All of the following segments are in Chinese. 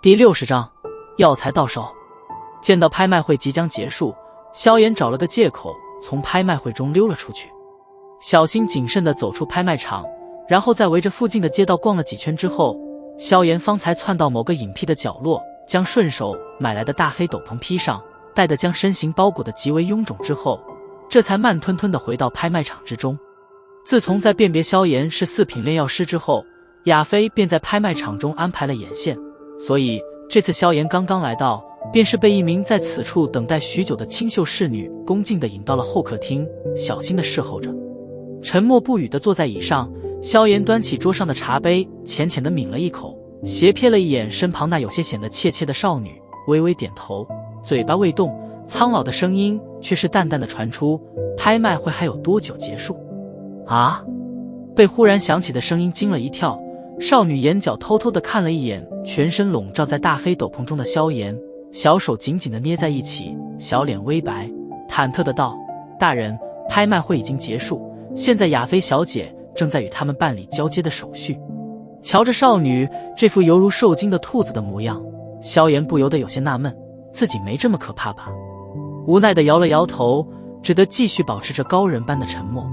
第60章，药材到手。见到拍卖会即将结束，萧炎找了个借口从拍卖会中溜了出去，小心谨慎地走出拍卖场，然后在围着附近的街道逛了几圈之后，萧炎方才窜到某个隐僻的角落，将顺手买来的大黑斗篷披上，待得将身形包裹得极为臃肿之后，这才慢吞吞地回到拍卖场之中。自从在辨别萧炎是4品炼药师之后，亚飞便在拍卖场中安排了眼线，所以这次萧炎刚刚来到，便是被一名在此处等待许久的清秀侍女恭敬地引到了后客厅，小心地侍候着。沉默不语地坐在椅上，萧炎端起桌上的茶杯，浅浅地抿了一口，斜瞥了一眼身旁那有些显得怯怯的少女，微微点头，嘴巴未动，苍老的声音却是淡淡地传出：拍卖会还有多久结束？啊！被忽然响起的声音惊了一跳，少女眼角偷偷地看了一眼全身笼罩在大黑斗篷中的萧炎，小手紧紧地捏在一起，小脸微白，忐忑地道：大人，拍卖会已经结束，现在亚飞小姐正在与他们办理交接的手续。瞧着少女这副犹如受惊的兔子的模样，萧炎不由得有些纳闷，自己没这么可怕吧？无奈地摇了摇头，只得继续保持着高人般的沉默。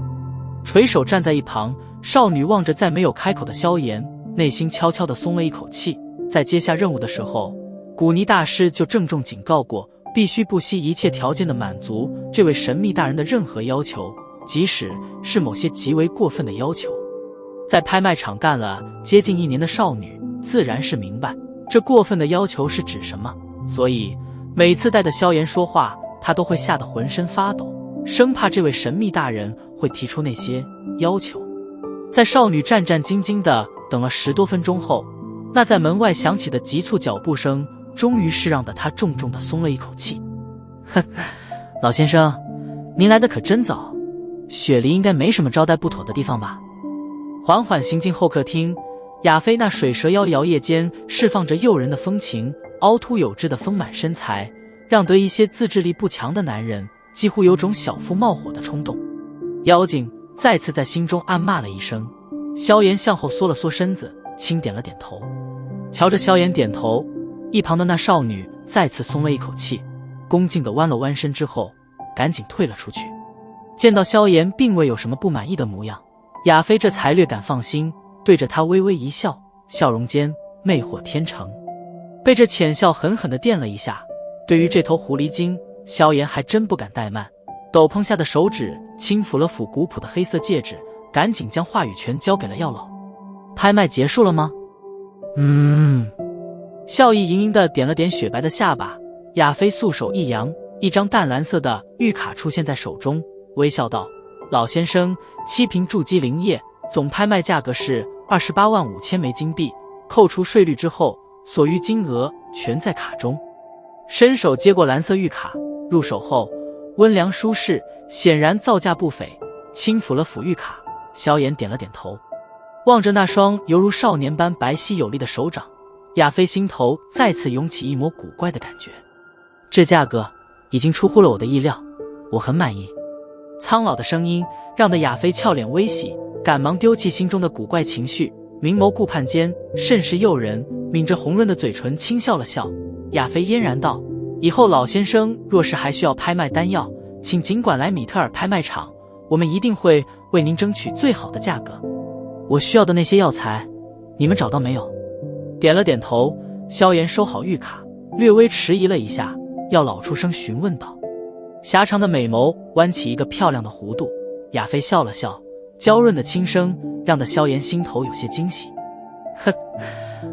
垂手站在一旁，少女望着再没有开口的萧炎，内心悄悄地松了一口气。在接下任务的时候，古尼大师就郑重警告过，必须不惜一切条件地满足这位神秘大人的任何要求，即使是某些极为过分的要求。在拍卖场干了接近1年的少女自然是明白这过分的要求是指什么，所以每次带着萧炎说话，她都会吓得浑身发抖，生怕这位神秘大人会提出那些要求。在少女战战兢兢地等了10多分钟后，那在门外响起的急促脚步声终于是让得她重重地松了一口气。哼，老先生，您来的可真早，雪梨应该没什么招待不妥的地方吧？缓缓行进后客厅，亚飞那水蛇腰摇曳间释放着诱人的风情，凹凸有致的丰满身材让得一些自制力不强的男人几乎有种小腹冒火的冲动。妖精再次在心中暗骂了一声，萧炎向后缩了缩身子，轻点了点头。瞧着萧炎点头，一旁的那少女再次松了一口气，恭敬地弯了弯身之后赶紧退了出去。见到萧炎并未有什么不满意的模样，亚飞这才略感放心，对着他微微一笑，笑容间魅惑天成。被这浅笑狠狠地电了一下，对于这头狐狸精，萧炎还真不敢怠慢，斗篷下的手指轻抚了抚古朴的黑色戒指，赶紧将话语权交给了药老。拍卖结束了吗？笑意盈盈地点了点雪白的下巴，亚飞素手一扬，一张淡蓝色的玉卡出现在手中，微笑道：老先生，7瓶筑基灵液，总拍卖价格是28万5千枚金币，扣除税率之后，所余金额全在卡中。伸手接过蓝色玉卡，入手后温凉舒适，显然造价不菲。轻抚了抚玉卡，萧炎点了点头，望着那双犹如少年般白皙有力的手掌，亚飞心头再次涌起一抹古怪的感觉。这价格已经出乎了我的意料，我很满意。苍老的声音让得亚飞俏脸微喜，赶忙丢弃心中的古怪情绪，明眸顾盼间甚是诱人，抿着红润的嘴唇轻笑了笑。亚飞嫣然道：以后老先生若是还需要拍卖丹药，请尽管来米特尔拍卖场，我们一定会为您争取最好的价格。我需要的那些药材你们找到没有？点了点头，萧炎收好玉卡，略微迟疑了一下，药老出声询问道。狭长的美眸弯起一个漂亮的弧度，亚飞笑了笑，娇润的轻声让得萧炎心头有些惊喜。哼，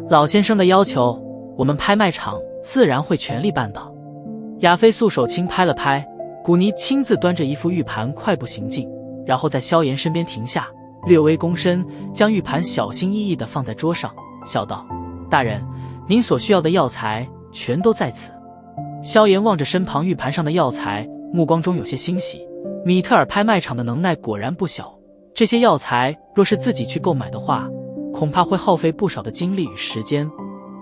老先生的要求，我们拍卖场自然会全力办到。亚飞素手轻拍了拍，古尼亲自端着一副玉盘快步行进，然后在萧炎身边停下，略微躬身，将玉盘小心翼翼地放在桌上，笑道：大人，您所需要的药材全都在此。萧炎望着身旁玉盘上的药材，目光中有些欣喜。米特尔拍卖场的能耐果然不小，这些药材若是自己去购买的话，恐怕会耗费不少的精力与时间，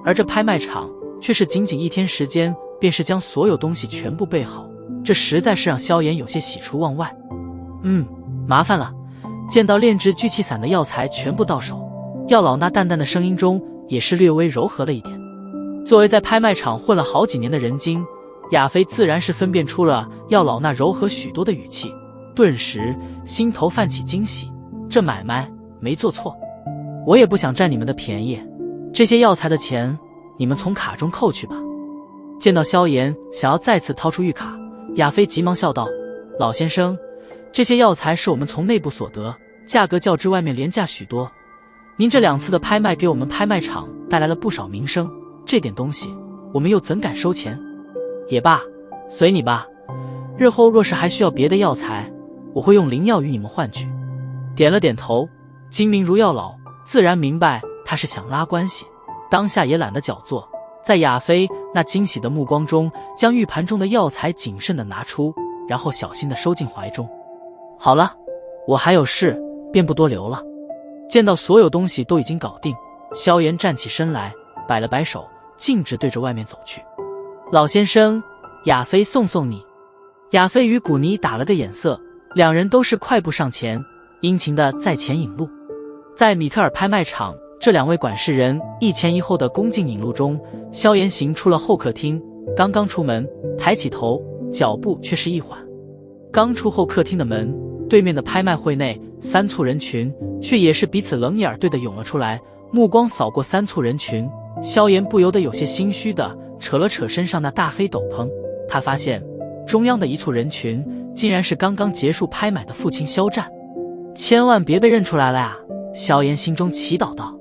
而这拍卖场却是仅仅1天时间便是将所有东西全部备好，这实在是让萧炎有些喜出望外。麻烦了。见到炼制聚气散的药材全部到手，药老那淡淡的声音中也是略微柔和了一点。作为在拍卖场混了好几年的人精，亚飞自然是分辨出了要老衲柔和许多的语气，顿时心头泛起惊喜，这买卖没做错。我也不想占你们的便宜，这些药材的钱你们从卡中扣去吧。见到萧炎想要再次掏出玉卡，亚飞急忙笑道：老先生，这些药材是我们从内部所得，价格较之外面廉价许多，您这2次的拍卖给我们拍卖场带来了不少名声，这点东西我们又怎敢收钱？也罢，随你吧，日后若是还需要别的药材，我会用灵药与你们换取。点了点头，精明如药老自然明白他是想拉关系，当下也懒得搅作，在亚飞那惊喜的目光中，将玉盘中的药材谨慎地拿出，然后小心地收进怀中。好了，我还有事，便不多留了。见到所有东西都已经搞定，萧炎站起身来，摆了摆手，径直对着外面走去。老先生，亚飞送送你。亚飞与古尼打了个眼色，两人都是快步上前，殷勤地在前引路。在米特尔拍卖场，这2位管事人一前一后的恭敬引路中，萧炎行出了后客厅，刚刚出门，抬起头，脚步却是一缓。刚出后客厅的门，对面的拍卖会内3簇人群却也是彼此冷眼对的涌了出来，目光扫过3簇人群，萧炎不由得有些心虚的扯了扯身上那大黑斗篷，他发现中央的一簇人群竟然是刚刚结束拍买的父亲萧战。千万别被认出来了呀！萧炎心中祈祷道。